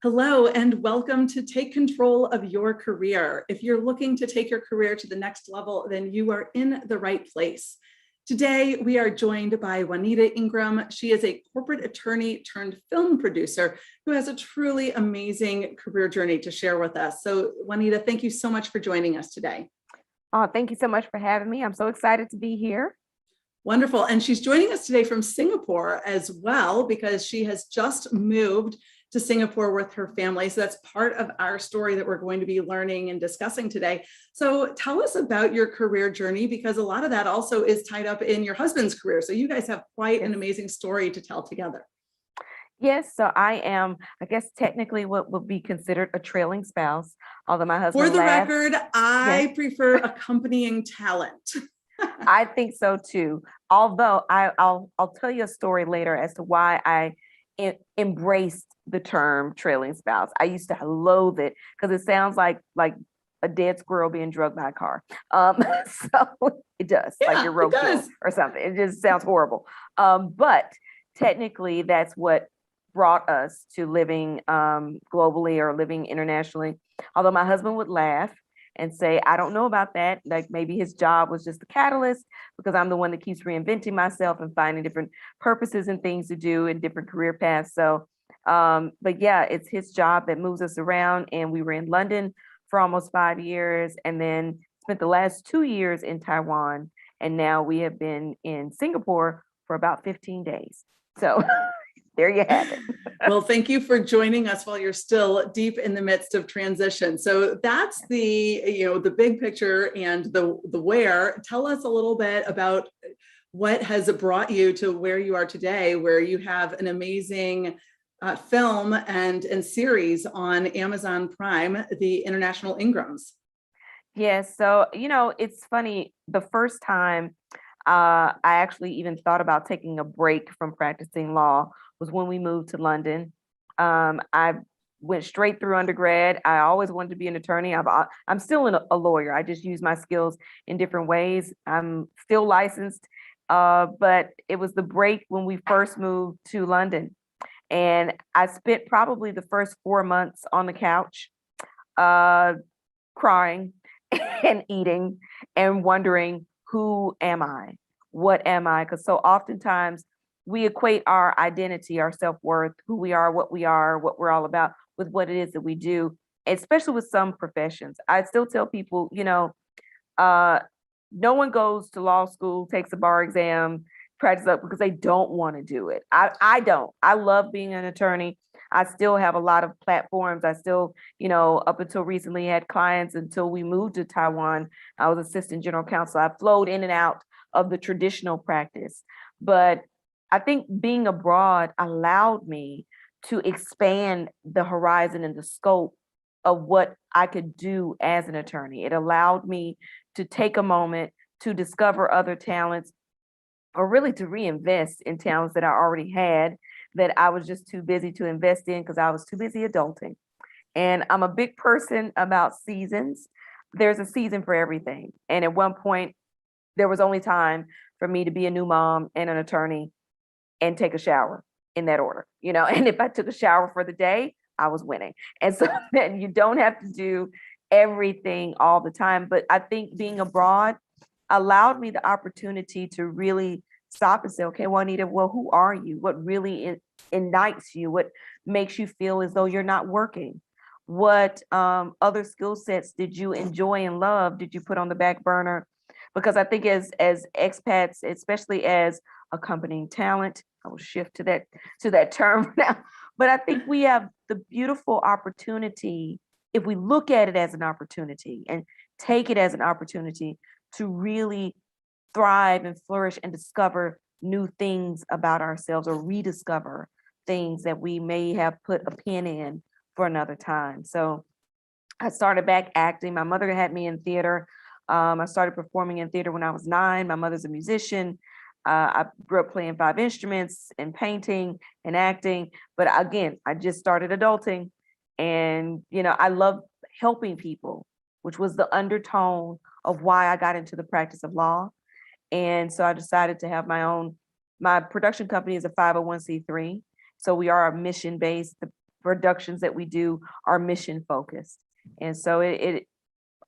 Hello, and welcome to Take Control of Your Career. If you're looking to take your career to the next level, then you are in the right place. Today, we are joined by Juanita Ingram. She is a corporate attorney turned film producer who has a truly amazing career journey to share with us. So, Juanita, thank you so much for joining us today. Oh, thank you so much for having me. I'm so excited to be here. Wonderful. And she's joining us today from Singapore as well, because she has just moved to Singapore with her family. So that's part of our story that we're going to be learning and discussing today. So tell us about your career journey, because a lot of that also is tied up in your husband's career. So you guys have quite an amazing story to tell together. Yes, so I am, I guess, technically what would be considered a trailing spouse, although my husband For the laughed. record, I prefer accompanying talent. I think so too. Although I'll tell you a story later as to why I embraced the term trailing spouse. I used to loathe it because it sounds like a dead squirrel being drugged by a car. So it does, like your roadkill or something. It just sounds horrible. But technically, that's what brought us to living globally or living internationally. Although my husband would laugh and say, I don't know about that. Like maybe his job was just the catalyst because I'm the one that keeps reinventing myself and finding different purposes and things to do in different career paths. So, but yeah, it's his job that moves us around. And we were in London for almost 5 years and then spent the last 2 years in Taiwan. And now we have been in Singapore for about 15 days. So there you have it. Well, thank you for joining us while you're still deep in the midst of transition. So that's the big picture and the where. Tell us a little bit about what has brought you to where you are today, where you have an amazing film and series on Amazon Prime, The International Ingrams. Yes. So, it's funny. The first time I actually even thought about taking a break from practicing law was when we moved to London. I went straight through undergrad. I always wanted to be an attorney. I'm still a lawyer. I just use my skills in different ways. I'm still licensed, but it was the break when we first moved to London. And I spent probably the first 4 months on the couch, crying and eating and wondering, who am I? What am I? Because so oftentimes we equate our identity, our self-worth, who we are, what we're all about with what it is that we do, especially with some professions. I still tell people, no one goes to law school, takes a bar exam, practice up because they don't want to do it. I don't. I love being an attorney. I still have a lot of platforms. I still, up until recently had clients until we moved to Taiwan. I was assistant general counsel. I flowed in and out of the traditional practice. But I think being abroad allowed me to expand the horizon and the scope of what I could do as an attorney. It allowed me to take a moment to discover other talents or really to reinvest in talents that I already had that I was just too busy to invest in because I was too busy adulting. And I'm a big person about seasons. There's a season for everything. And at one point, there was only time for me to be a new mom and an attorney and take a shower in that order, and if I took a shower for the day, I was winning. And so then you don't have to do everything all the time. But I think being abroad allowed me the opportunity to really stop and say, okay, Juanita, well, who are you? What really ignites you? What makes you feel as though you're not working? What other skill sets did you enjoy and love? Did you put on the back burner? Because I think as expats, especially as accompanying talent, I will shift to that term now. But I think we have the beautiful opportunity, if we look at it as an opportunity and take it as an opportunity to really thrive and flourish and discover new things about ourselves or rediscover things that we may have put a pin in for another time. So I started back acting. My mother had me in theater. I started performing in theater when I was 9. My mother's a musician. I grew up playing 5 instruments and painting and acting. But again, I just started adulting. And, I love helping people, which was the undertone of why I got into the practice of law. And so I decided to have my production company is a 501c3. So we are a mission-based. productions that we do are mission focused. And so it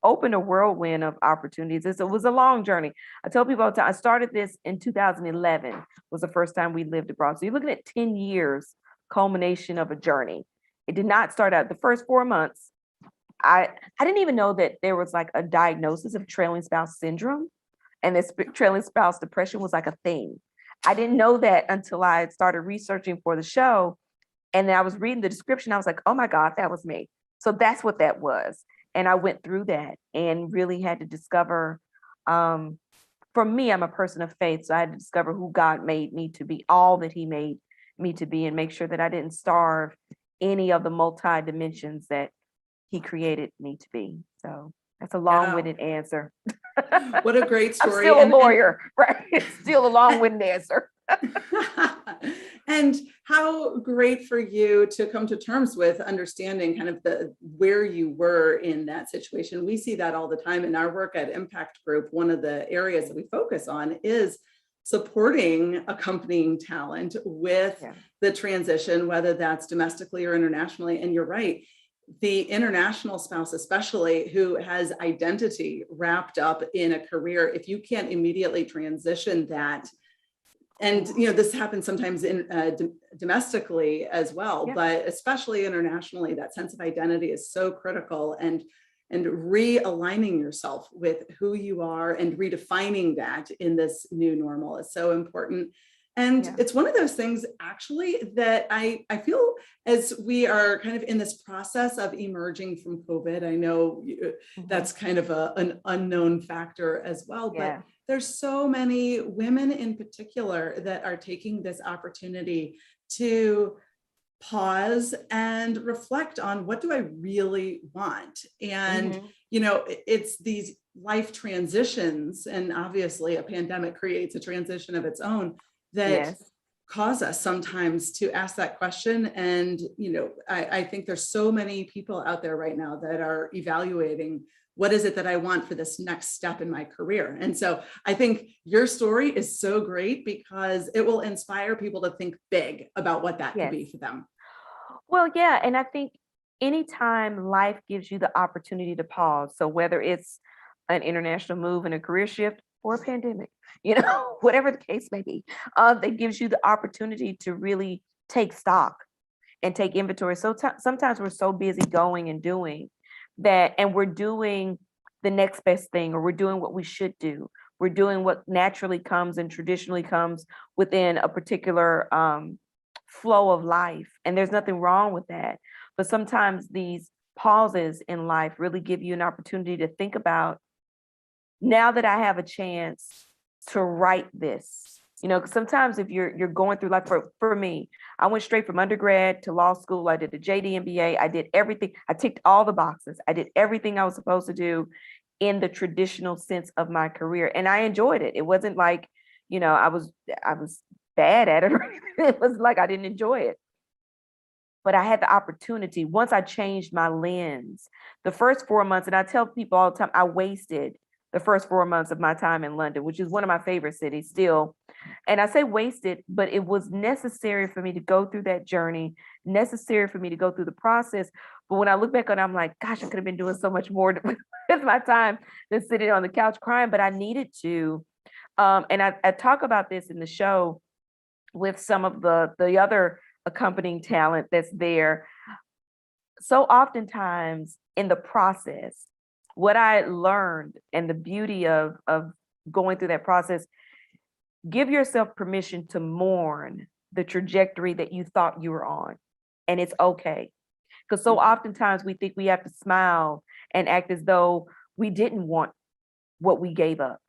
opened a whirlwind of opportunities. It was a long journey. I tell people all the time, I started this in 2011 was the first time we lived abroad. So you're looking at 10 years culmination of a journey. It did not start out the first 4 months. I didn't even know that there was like a diagnosis of trailing spouse syndrome, and this trailing spouse depression was like a thing. I didn't know that until I started researching for the show. And then I was reading the description. I was like, oh my God, that was me. So that's what that was. And I went through that and really had to discover, for me, I'm a person of faith. So I had to discover who God made me to be, all that he made me to be, and make sure that I didn't starve any of the multi dimensions that he created me to be. So that's a long-winded answer. What a great story. I'm still a lawyer, right? It's still a long-winded answer. And how great for you to come to terms with understanding kind of where you were in that situation. We see that all the time in our work at Impact Group. One of the areas that we focus on is supporting accompanying talent with the transition, whether that's domestically or internationally. And you're right, the international spouse, especially who has identity wrapped up in a career, if you can't immediately transition that, and this happens sometimes in domestically as well, but especially internationally, that sense of identity is so critical, and realigning yourself with who you are and redefining that in this new normal is so important. And it's one of those things actually that I feel as we are kind of in this process of emerging from COVID, I know that's kind of an unknown factor as well, but there's so many women in particular that are taking this opportunity to pause and reflect on, what do I really want? And, it's these life transitions, and obviously a pandemic creates a transition of its own that cause us sometimes to ask that question. And, I think there's so many people out there right now that are evaluating, what is it that I want for this next step in my career? And so I think your story is so great because it will inspire people to think big about what that could be for them. Well, yeah. And I think anytime life gives you the opportunity to pause, so whether it's an international move and a career shift or a pandemic, whatever the case may be, that gives you the opportunity to really take stock and take inventory. So sometimes we're so busy going and doing that, and we're doing the next best thing, or we're doing what we should do. We're doing what naturally comes and traditionally comes within a particular flow of life. And there's nothing wrong with that. But sometimes these pauses in life really give you an opportunity to think about, now that I have a chance to write this, 'cause sometimes if you're going through, like for me, I went straight from undergrad to law school. I did a JD MBA. I did everything. I ticked all the boxes. I did everything I was supposed to do in the traditional sense of my career. And I enjoyed it. It wasn't like, I was bad at it or anything. It was like I didn't enjoy it. But I had the opportunity, once I changed my lens, the first 4 months, and I tell people all the time, I wasted the first 4 months of my time in London, which is one of my favorite cities still. And I say wasted, but it was necessary for me to go through that journey, necessary for me to go through the process. But when I look back on it, I'm like, gosh, I could have been doing so much more with my time than sitting on the couch crying, but I needed to. And I talk about this in the show with some of the other accompanying talent that's there. So oftentimes in the process, what I learned, and the beauty of going through that process, give yourself permission to mourn the trajectory that you thought you were on. And it's okay. Because so oftentimes we think we have to smile and act as though we didn't want what we gave up.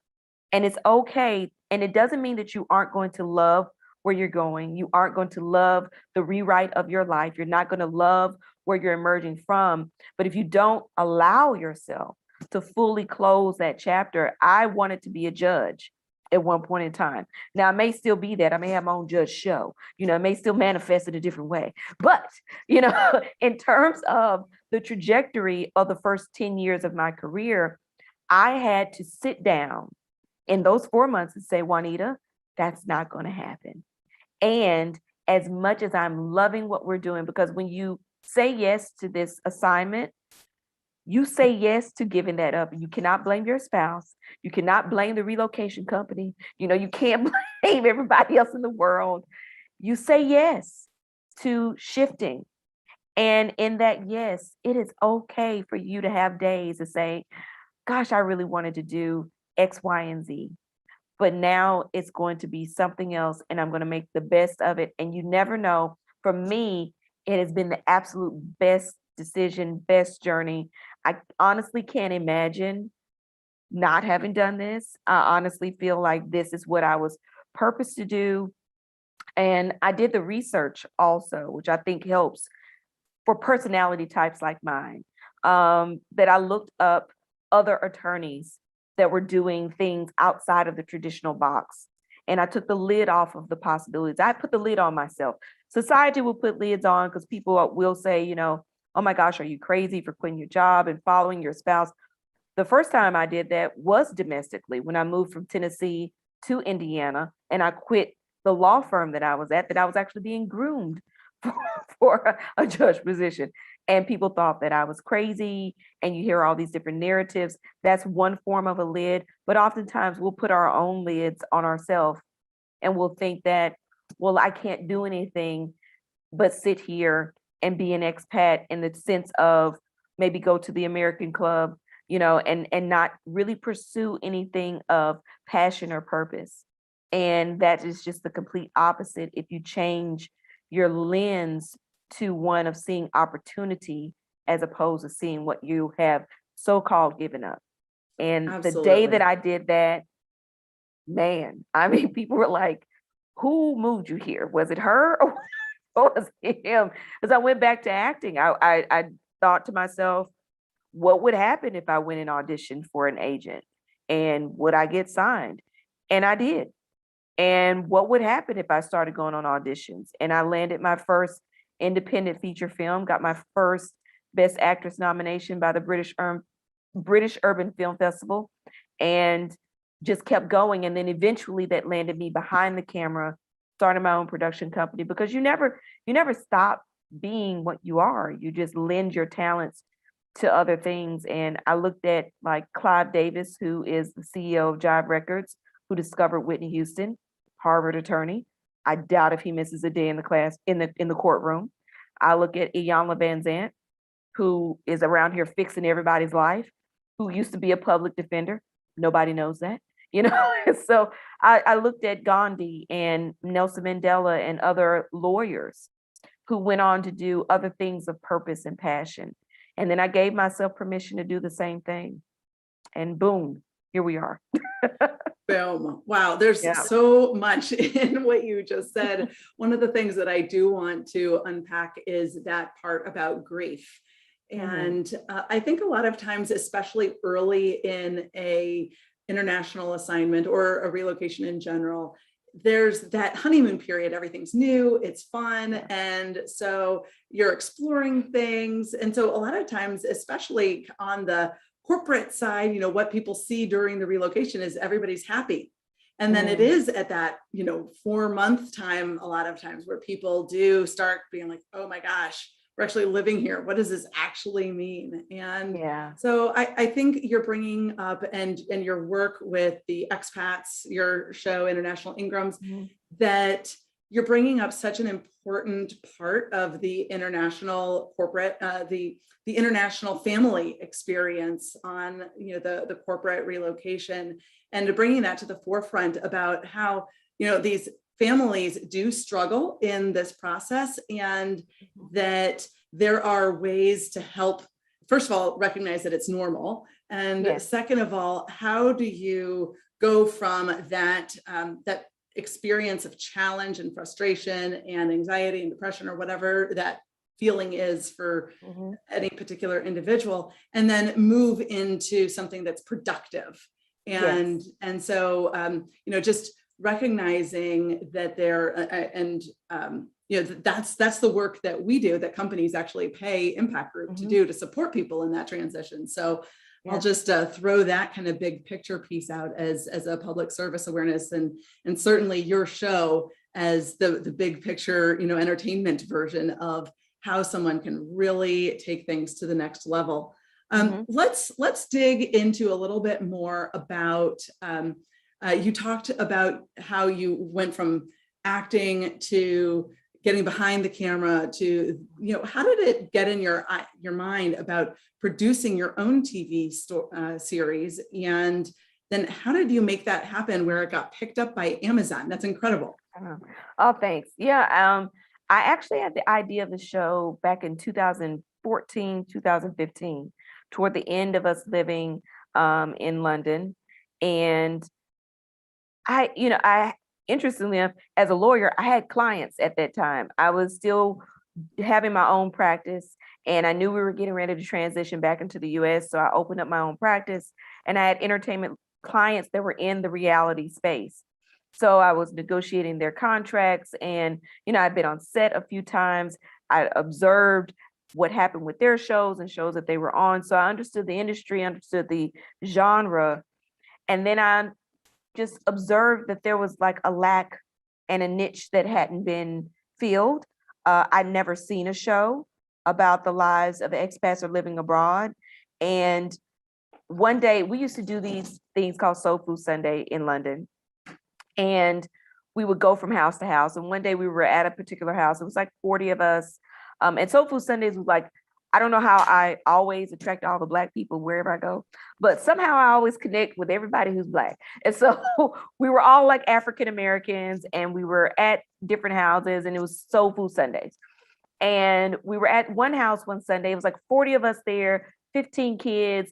And it's okay. And it doesn't mean that you aren't going to love where you're going. You aren't going to love the rewrite of your life. You're not going to love where you're emerging from. But if you don't allow yourself to fully close that chapter, I wanted to be a judge at one point in time. Now I may still be that. I may have my own judge show, it may still manifest in a different way. But, in terms of the trajectory of the first 10 years of my career, I had to sit down in those 4 months and say, Juanita, that's not going to happen. And as much as I'm loving what we're doing, because when you say yes to this assignment, you say yes to giving that up. You cannot blame your spouse. You cannot blame the relocation company. You can't blame everybody else in the world. You say yes to shifting. And in that yes, it is okay for you to have days to say, gosh, I really wanted to do X, Y, and Z. But now it's going to be something else, and I'm going to make the best of it. And you never know. For me, it has been the absolute best decision, best journey. I honestly can't imagine not having done this. I honestly feel like this is what I was purposed to do. And I did the research also, which I think helps for personality types like mine, that I looked up other attorneys that were doing things outside of the traditional box. And I took the lid off of the possibilities. I put the lid on myself. Society will put lids on because people will say, oh my gosh, are you crazy for quitting your job and following your spouse? The first time I did that was domestically when I moved from Tennessee to Indiana, and I quit the law firm that I was at, that I was actually being groomed for a judge position. And people thought that I was crazy, and you hear all these different narratives. That's one form of a lid, but oftentimes we'll put our own lids on ourselves, and we'll think that, well, I can't do anything but sit here and be an expat in the sense of maybe go to the American club, and not really pursue anything of passion or purpose. And that is just the complete opposite if you change your lens to one of seeing opportunity as opposed to seeing what you have so-called given up. And the day that Absolutely. I did that, man, I mean, people were like, who moved you here? Was it her or was it him? As I went back to acting, I thought to myself, what would happen if I went and auditioned for an agent? And would I get signed? And I did. And what would happen if I started going on auditions? And I landed my first independent feature film, got my first Best Actress nomination by the British Urban Film Festival, and just kept going. And then eventually that landed me behind the camera, starting my own production company, because you never stop being what you are. You just lend your talents to other things. And I looked at like Clive Davis, who is the CEO of Jive Records, who discovered Whitney Houston, Harvard attorney. I doubt if he misses a day in the class in the courtroom. I look at Iyanla Vanzant, who is around here fixing everybody's life, who used to be a public defender. Nobody knows that, So I looked at Gandhi and Nelson Mandela and other lawyers who went on to do other things of purpose and passion. And then I gave myself permission to do the same thing. And boom, here we are. Boom. Wow. There's Yeah. so much in what you just said. One of the things that I do want to unpack is that part about grief. And I think a lot of times, especially early in a international assignment or a relocation in general, there's that honeymoon period. Everything's new, it's fun. And so you're exploring things. And so a lot of times, especially on the corporate side, what people see during the relocation is everybody's happy. And then it is at that, 4-month time, a lot of times where people do start being like, oh my gosh, we're actually living here. What does this actually mean? And so I think you're bringing up and your work with the expats, your show, International Ingrams, that you're bringing up such an important part of the international corporate, the international family experience on, the corporate relocation, and bringing that to the forefront about how, these families do struggle in this process, and that there are ways to help, first of all, recognize that it's normal. And second of all, how do you go from that, that experience of challenge and frustration and anxiety and depression or whatever that feeling is for any particular individual, and then move into something that's productive. And so, just recognizing that that's the work that we do, that companies actually pay Impact Group to do, to support people in that transition. So I'll just throw that kind of big picture piece out as a public service awareness, and certainly your show as the big picture, entertainment version of how someone can really take things to the next level. Mhm. Let's dig into a little bit more about, you talked about how you went from acting to getting behind the camera to, how did it get in your mind about producing your own TV series? And then how did you make that happen where it got picked up by Amazon? That's incredible. Oh, thanks. Yeah. I actually had the idea of the show back in 2014, 2015, toward the end of us living in London. And I interestingly enough, as a lawyer, I had clients at that time. I was still having my own practice, and I knew we were getting ready to transition back into the US. So I opened up my own practice, and I had entertainment clients that were in the reality space. So I was negotiating their contracts, and I'd been on set a few times. I observed what happened with their shows and shows that they were on. So I understood the industry, understood the genre. And then I just observed that there was like a lack and a niche that hadn't been filled. I'd never seen a show about the lives of expats or living abroad. And one day we used to do these things called Soul Food Sunday in London. And we would go from house to house. And one day we were at a particular house. It was like 40 of us. And Soul Food Sundays was like, I don't know how I always attract all the Black people wherever I go, but somehow I always connect with everybody who's Black. And so we were all like African Americans, and we were at different houses, and it was Soul Food Sundays. And we were at one house one Sunday. It was like 40 of us there, 15 kids.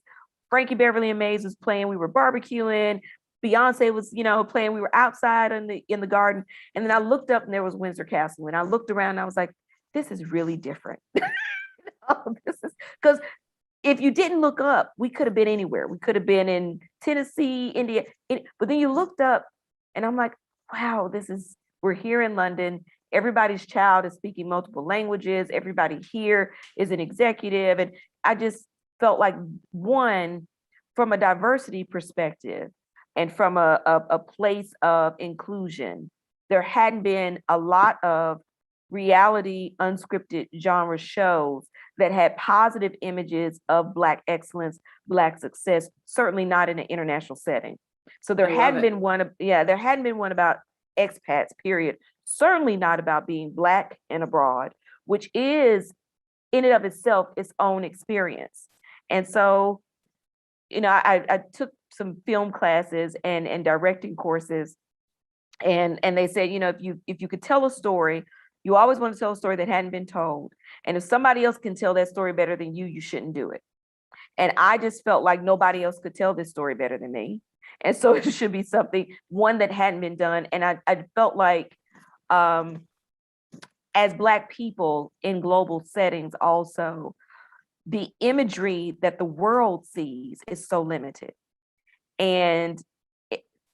Frankie Beverly and Maze was playing. We were barbecuing. Beyonce was, playing. We were outside in the garden. And then I looked up, and there was Windsor Castle. And I looked around, and I was like, this is really different. This is because if you didn't look up, we could have been anywhere. We could have been in Tennessee, India, but then you looked up, and I'm like, wow, we're here in London. Everybody's child is speaking multiple languages. Everybody here is an executive. And I just felt like, one, from a diversity perspective and from a place of inclusion, there hadn't been a lot of reality unscripted genre shows that had positive images of Black excellence, Black success, certainly not in an international setting. So there hadn't been one about expats, period. Certainly not about being Black and abroad, which is in and of itself its own experience. And so, I took some film classes and directing courses, and they said, if you could tell a story, you always want to tell a story that hadn't been told. And if somebody else can tell that story better than you, you shouldn't do it. And I just felt like nobody else could tell this story better than me. And so it should be one that hadn't been done. And I felt like as Black people in global settings also, the imagery that the world sees is so limited. And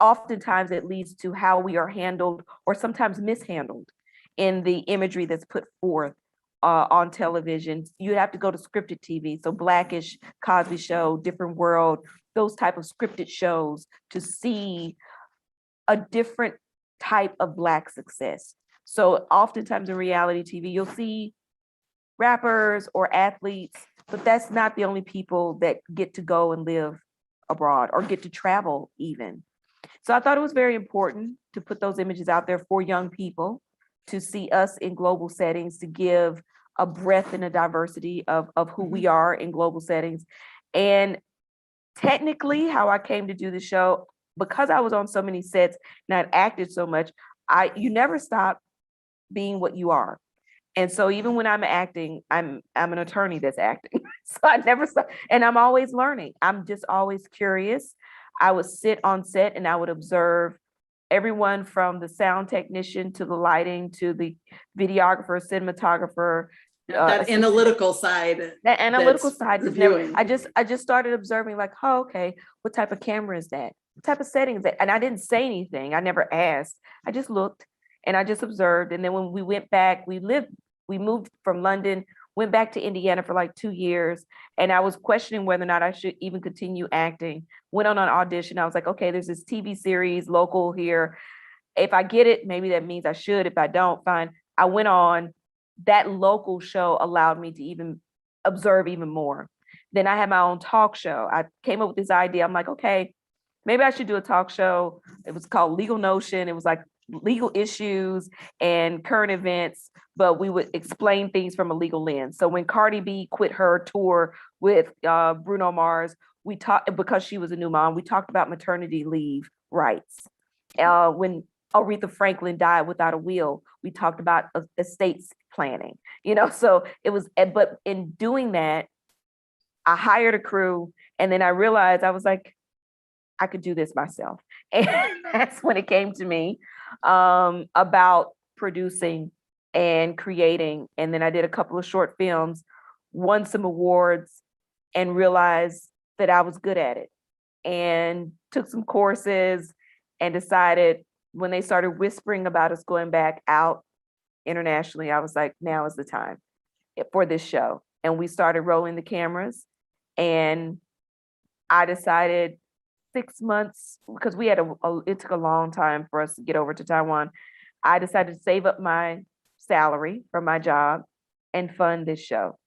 oftentimes it leads to how we are handled or sometimes mishandled in the imagery that's put forth on television. You have to go to scripted TV. So Blackish, Cosby Show, Different World, those type of scripted shows to see a different type of Black success. So oftentimes in reality TV, you'll see rappers or athletes, but that's not the only people that get to go and live abroad or get to travel even. So I thought it was very important to put those images out there for young people to see us in global settings, to give a breadth and a diversity of who we are in global settings. And technically how I came to do the show, because I was on so many sets and I'd acted so much, you never stop being what you are. And so even when I'm acting, I'm an attorney that's acting. So I never stop, and I'm always learning. I'm just always curious. I would sit on set and I would observe everyone from the sound technician to the lighting to the videographer, cinematographer. That analytical side. That analytical side is never. Reviewing. I just started observing, like, oh, okay, what type of camera is that? What type of setting is that? And I didn't say anything. I never asked. I just looked and I just observed. And then when we went back, we moved from London, went back to Indiana for like 2 years. And I was questioning whether or not I should even continue acting. Went on an audition. I was like, okay, there's this TV series local here. If I get it, maybe that means I should. If I don't, fine. I went on, that local show allowed me to even observe even more. Then I had my own talk show. I came up with this idea. I'm like, okay, maybe I should do a talk show. It was called Legal Notion. It was like legal issues and current events, but we would explain things from a legal lens. So when Cardi B quit her tour with Bruno Mars, we talked, because she was a new mom, we talked about maternity leave rights. When Aretha Franklin died without a will, we talked about estates planning, so it was, but in doing that, I hired a crew, and then I realized, I was like, I could do this myself. And that's when it came to me about producing and creating. And then I did a couple of short films, won some awards, and realized that I was good at it, and took some courses, and decided, when they started whispering about us going back out internationally, I was like, now is the time for this show. And we started rolling the cameras, and I decided 6 months, because we had it took a long time for us to get over to Taiwan. I decided to save up my salary from my job and fund this show.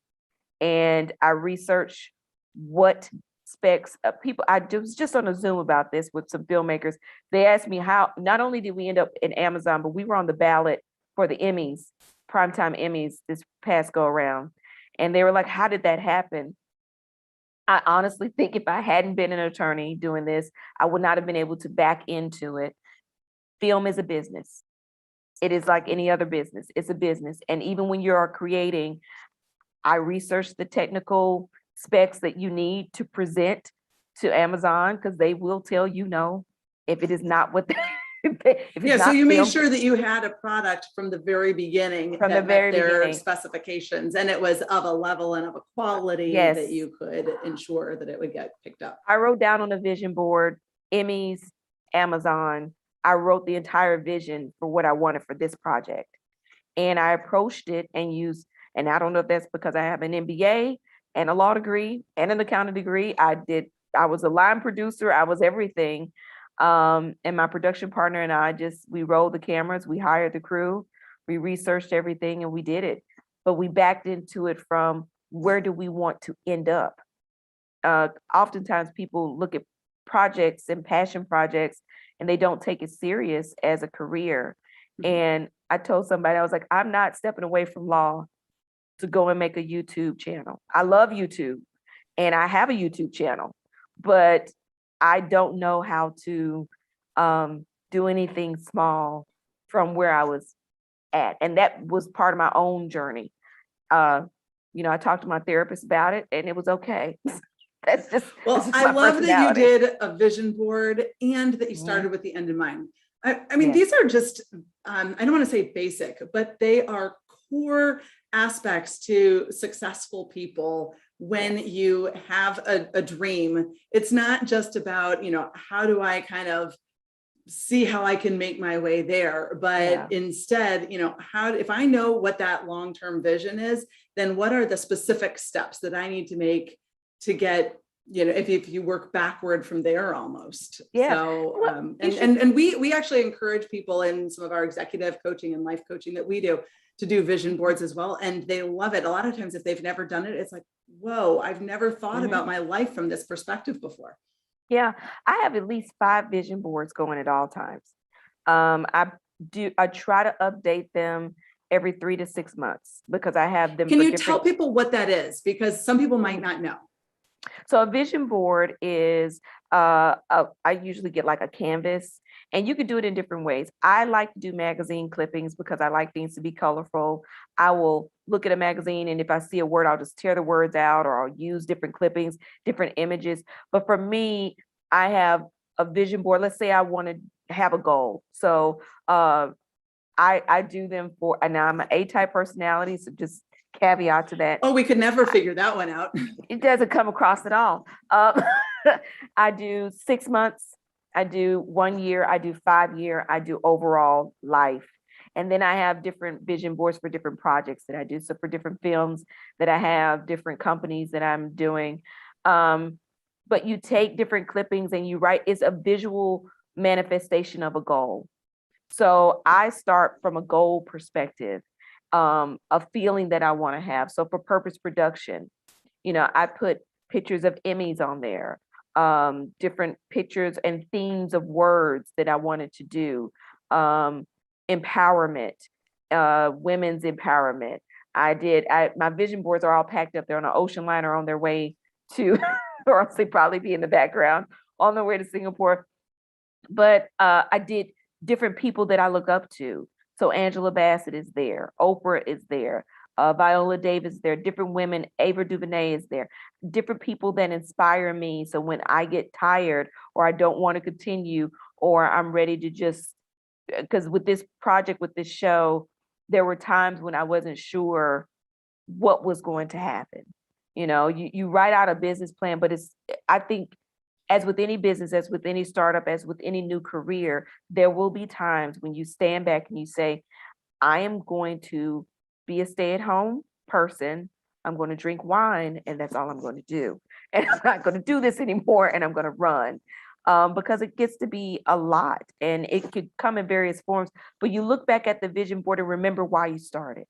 And I researched what specs people. I was just on a Zoom about this with some filmmakers. They asked me how, not only did we end up in Amazon, but we were on the ballot for the Emmys, primetime Emmys, this past go around. And they were like, how did that happen? I honestly think if I hadn't been an attorney doing this, I would not have been able to back into it. Film is a business. It is like any other business. It's a business. And even when you're creating, I researched the technical specs that you need to present to Amazon, because they will tell you no if it is not what so you made sure that you had a product from the very beginning, from the very their beginning, specifications, and it was of a level and of a quality that you could ensure that it would get picked up. I wrote down on a vision board, Emmys, Amazon. I wrote the entire vision for what I wanted for this project, and I approached it and used, and I don't know if that's because I have an MBA and a law degree and an accounting degree. I was a line producer. I was everything. And my production partner and I we rolled the cameras, we hired the crew, we researched everything, and we did it. But we backed into it from, where do we want to end up? Oftentimes people look at projects and passion projects, and they don't take it serious as a career. And I told somebody, I was like, I'm not stepping away from law to go and make a YouTube channel. I love YouTube, and I have a YouTube channel, but I don't know how to do anything small from where I was at. And that was part of my own journey. I talked to my therapist about it, and it was okay. That's just, I love that you did a vision board, and that you started with the end in mind. I mean, these are just, I don't want to say basic, but they are core aspects to successful people. When you have a dream, it's not just about, how do I kind of see how I can make my way there, but instead, if I know what that long-term vision is, then what are the specific steps that I need to make to get, if you work backward from there almost. So, and we actually encourage people in some of our executive coaching and life coaching that we do to do vision boards as well. And they love it. A lot of times, if they've never done it, it's like, whoa, I've never thought about my life from this perspective before. Yeah, I have at least 5 vision boards going at all times. I try to update them every 3 to 6 months, because I have them. Can you tell people what that is? Because some people might not know. So a vision board is, I usually get like a canvas, and you could do it in different ways. I like to do magazine clippings because I like things to be colorful. I will look at a magazine, and if I see a word, I'll just tear the words out, or I'll use different clippings, different images. But for me, I have a vision board. Let's say I want to have a goal. So I do them for, and I'm an A-type personality, so just caveat to that. Oh, we could never figure that one out. It doesn't come across at all. I do 6 months, I do 1 year, I do 5 year, I do overall life. And then I have different vision boards for different projects that I do. So for different films that I have, different companies that I'm doing. But you take different clippings and you write, it's a visual manifestation of a goal. So I start from a goal perspective. a feeling that I want to have. So for purpose production, I put pictures of Emmys on there, different pictures and themes of words that I wanted to do, empowerment, women's empowerment. My vision boards are all packed up. They're on an ocean liner on their way to, or else they'd probably be in the background on their way to Singapore. But I did different people that I look up to. So Angela Bassett is there, Oprah is there, Viola Davis is there, different women, Ava DuVernay is there, different people that inspire me. So when I get tired or I don't want to continue, or I'm ready to just, because with this project, with this show, there were times when I wasn't sure what was going to happen. You write out a business plan, but I think, as with any business, as with any startup, as with any new career, there will be times when you stand back and you say, I am going to be a stay-at-home person. I'm going to drink wine, and that's all I'm going to do. And I'm not going to do this anymore, and I'm going to run. Because it gets to be a lot, and it could come in various forms. But you look back at the vision board and remember why you started.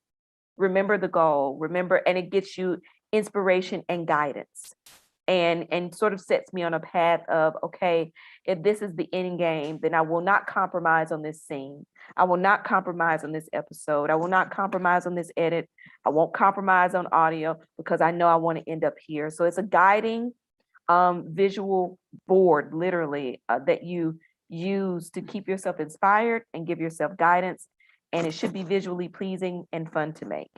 Remember the goal, and it gets you inspiration and guidance. And sort of sets me on a path of, okay, if this is the end game, then I will not compromise on this scene. I will not compromise on this episode. I will not compromise on this edit. I won't compromise on audio, because I know I want to end up here. So it's a guiding visual board, literally, that you use to keep yourself inspired and give yourself guidance. And it should be visually pleasing and fun to make.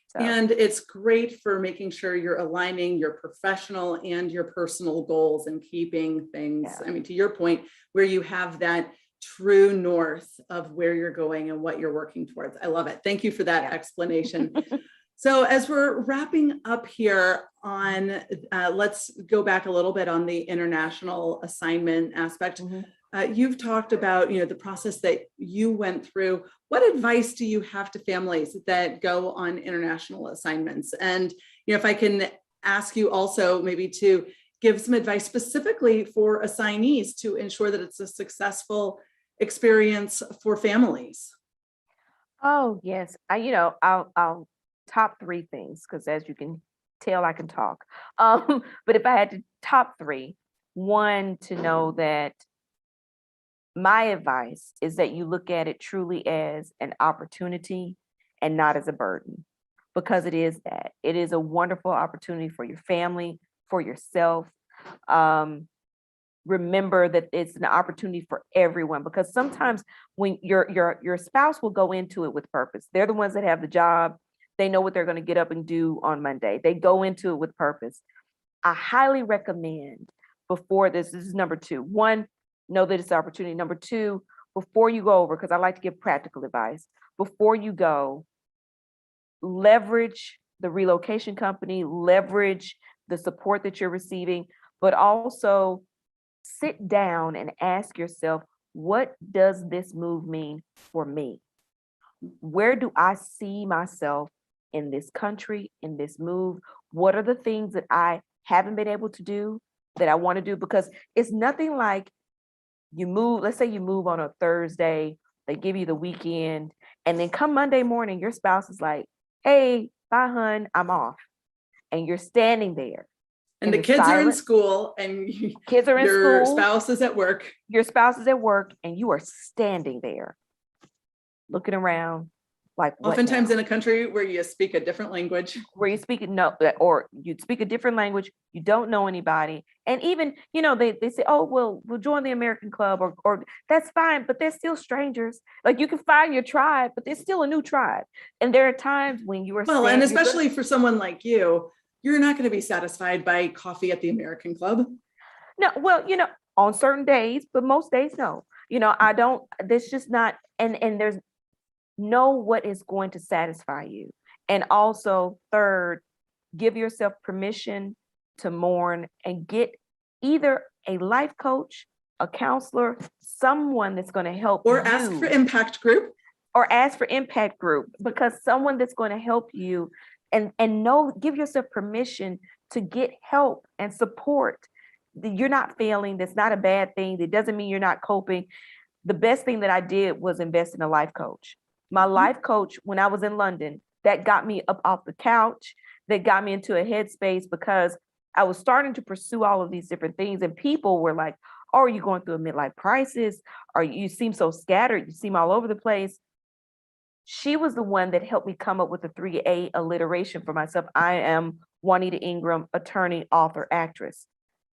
So. And it's great for making sure you're aligning your professional and your personal goals and keeping things, I mean, to your point, where you have that true north of where you're going and what you're working towards. I love it. Thank you for that explanation. So as we're wrapping up here on, let's go back a little bit on the international assignment aspect. You've talked about, the process that you went through. What advice do you have to families that go on international assignments? And, if I can ask you also maybe to give some advice specifically for assignees to ensure that it's a successful experience for families. Oh, yes. I'll top three things, because as you can tell, I can talk. But if I had to top three, one, to know that my advice is that you look at it truly as an opportunity and not as a burden, because it is that. It is a wonderful opportunity for your family, for yourself. Remember that it's an opportunity for everyone, because sometimes when your spouse will go into it with purpose. They're the ones that have the job. They know what they're going to get up and do on Monday. They go into it with purpose. I highly recommend, before this is number two. One, know that it's an opportunity. Number two, before you go over, because I like to give practical advice, before you go, leverage the relocation company, leverage the support that you're receiving, but also sit down and ask yourself, what does this move mean for me? Where do I see myself in this country, in this move? What are the things that I haven't been able to do that I want to do? Because it's nothing like you move, let's say you move on a Thursday, they give you the weekend, and then come Monday morning, your spouse is like, hey, bye, hun, I'm off. And you're standing there. And the kids are in school, and your spouse is at work. Your spouse is at work, and you are standing there looking around like, oftentimes in a country where you speak a different language, or you speak a different language, you don't know anybody. And even, they say, oh, well, we'll join the American club, or that's fine, but they're still strangers. Like, you can find your tribe, but there's still a new tribe. And there are times when you are and especially for someone like you, you're not going to be satisfied by coffee at the American club. No, well, on certain days, but most days, no. I don't, there's just not, and there's know what is going to satisfy you. And also, third, give yourself permission to mourn and get either a life coach, a counselor, someone that's going to help or you. Ask for impact group. Or ask for impact group, because someone that's going to help you and give yourself permission to get help and support. You're not failing. That's not a bad thing. It doesn't mean you're not coping. The best thing that I did was invest in a life coach. My life coach, when I was in London, that got me up off the couch, that got me into a headspace, because I was starting to pursue all of these different things. And people were like, oh, are you going through a midlife crisis? Or you seem so scattered, you seem all over the place. She was the one that helped me come up with the 3A alliteration for myself. I am Juanita Ingram, attorney, author, actress.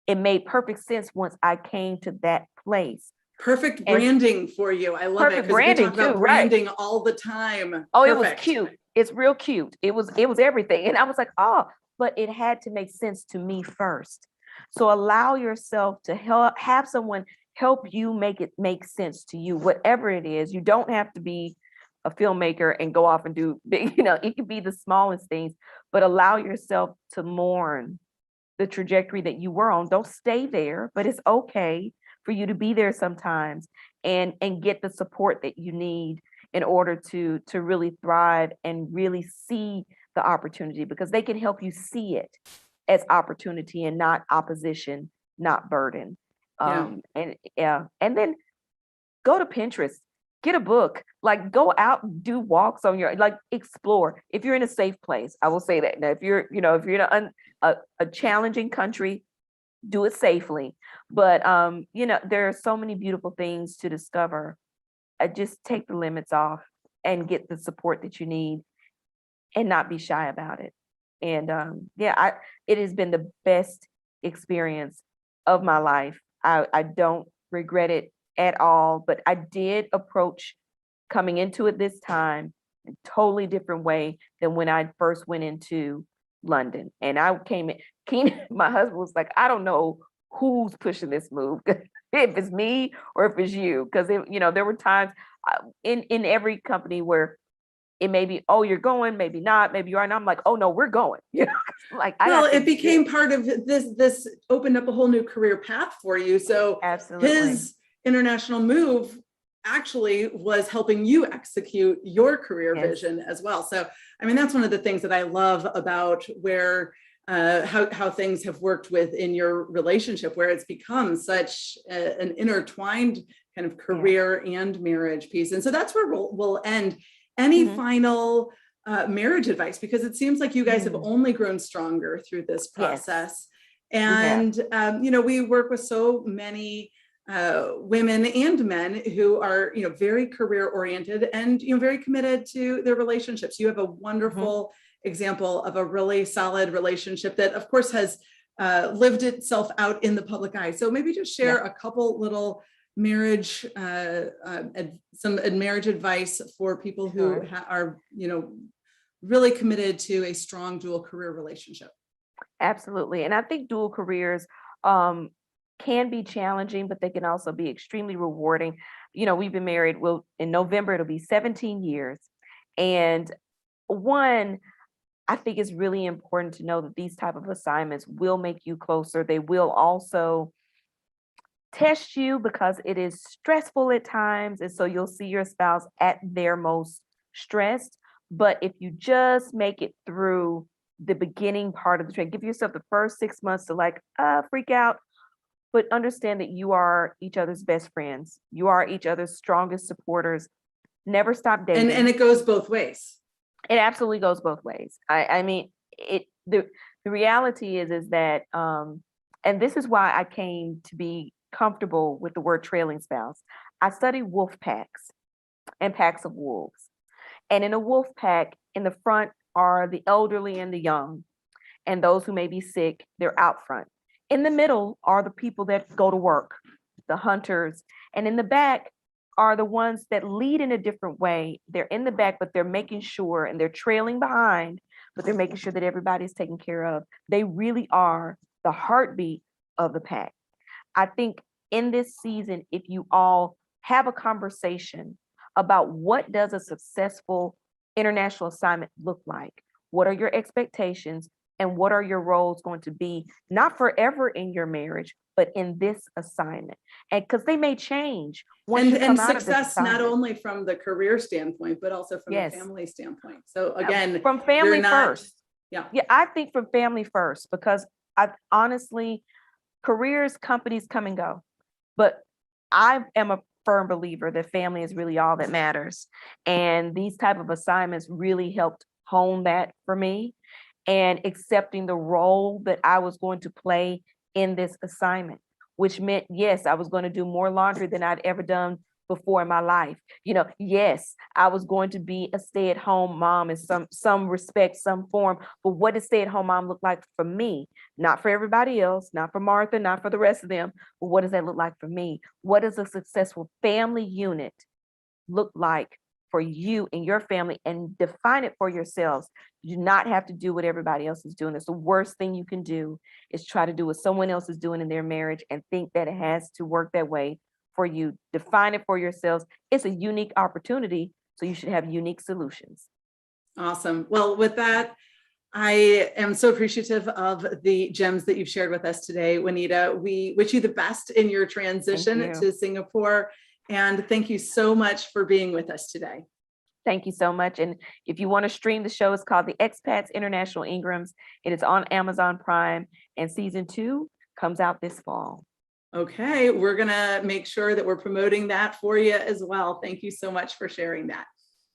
It made perfect sense once I came to that place. Perfect And branding for you. I love it. perfect Because we branding talk about too, right? branding all the time. Oh, it was Perfect. cute. It's real cute. It was everything. And I was like, oh, but it had to make sense to me first. So allow yourself to have someone help you make it make sense to you, whatever it is. You don't have to be a filmmaker and go off and do big, it could be the smallest things, but allow yourself to mourn the trajectory that you were on. Don't stay there, but it's okay for you to be there sometimes, and get the support that you need in order to really thrive and really see the opportunity, because they can help you see it as opportunity and not opposition, not burden. Yeah. And then go to Pinterest, get a book, like go out, do walks on your, like explore. If you're in a safe place, I will say that. Now, if you're in a challenging country, do it safely. But there are so many beautiful things to discover. Just take the limits off and get the support that you need, and not be shy about it. And it has been the best experience of my life. I don't regret it at all, but I did approach coming into it this time a totally different way than when I first went into London. And I came in, my husband was like, I don't know who's pushing this move, if it's me or if it's you. Because there were times in every company where it may be, oh, you're going, maybe not, maybe you are. And I'm like, oh no, we're going. Like well, it became part of this opened up a whole new career path for you. So absolutely, his international move actually was helping you execute your career vision as well. So, I mean, that's one of the things that I love about where how things have worked within your relationship, where it's become such an intertwined kind of career and marriage piece. And so that's where we'll end. Any final marriage advice? Because it seems like you guys have only grown stronger through this process. And, we work with so many women and men who are, very career oriented and, very committed to their relationships. You have a wonderful example of a really solid relationship that, of course, has lived itself out in the public eye. So maybe just share a couple little marriage, some marriage advice for people who are, really committed to a strong dual career relationship. Absolutely. And I think dual careers can be challenging, but they can also be extremely rewarding. We've been married, in November, it'll be 17 years. And one, I think it's really important to know that these type of assignments will make you closer. They will also test you, because it is stressful at times. And so you'll see your spouse at their most stressed. But if you just make it through the beginning part of the training, give yourself the first 6 months to freak out, but understand that you are each other's best friends. You are each other's strongest supporters. Never stop dating. And it goes both ways. It absolutely goes both ways. I mean, the reality is that, and this is why I came to be comfortable with the word trailing spouse. I study wolf packs and packs of wolves. And in a wolf pack, in the front are the elderly and the young, and those who may be sick, they're out front. In the middle are the people that go to work, the hunters. And in the back are the ones that lead in a different way. They're in the back, but they're making sure, and they're trailing behind, but they're making sure that everybody's taken care of. They really are the heartbeat of the pack. I think in this season, if you all have a conversation about what does a successful international assignment look like, what are your expectations, and what are your roles going to be, not forever in your marriage, but in this assignment, and because they may change once you come out of this success, not assignment. only from the career standpoint, but also from the family standpoint. So again, from family first. Yeah, I think from family first, because I honestly, careers, companies come and go, but I am a firm believer that family is really all that matters. And these type of assignments really helped hone that for me, and accepting the role that I was going to play in this assignment, which meant, yes, I was going to do more laundry than I'd ever done before in my life. Yes, I was going to be a stay-at-home mom in some respect, some form. But what does stay-at-home mom look like for me? Not for everybody else, not for Martha, not for the rest of them. But what does that look like for me? What does a successful family unit look like for you and your family? And define it for yourselves. You do not have to do what everybody else is doing. It's the worst thing you can do, is try to do what someone else is doing in their marriage and think that it has to work that way for you. Define it for yourselves. It's a unique opportunity, so you should have unique solutions. Awesome. Well, with that, I am so appreciative of the gems that you've shared with us today, Juanita. We wish you the best in your transition to Singapore. And thank you so much for being with us today. Thank you so much. And if you want to stream the show, it's called The Expats International Ingrams. It is on Amazon Prime, and season 2 comes out this fall. Okay, we're going to make sure that we're promoting that for you as well. Thank you so much for sharing that.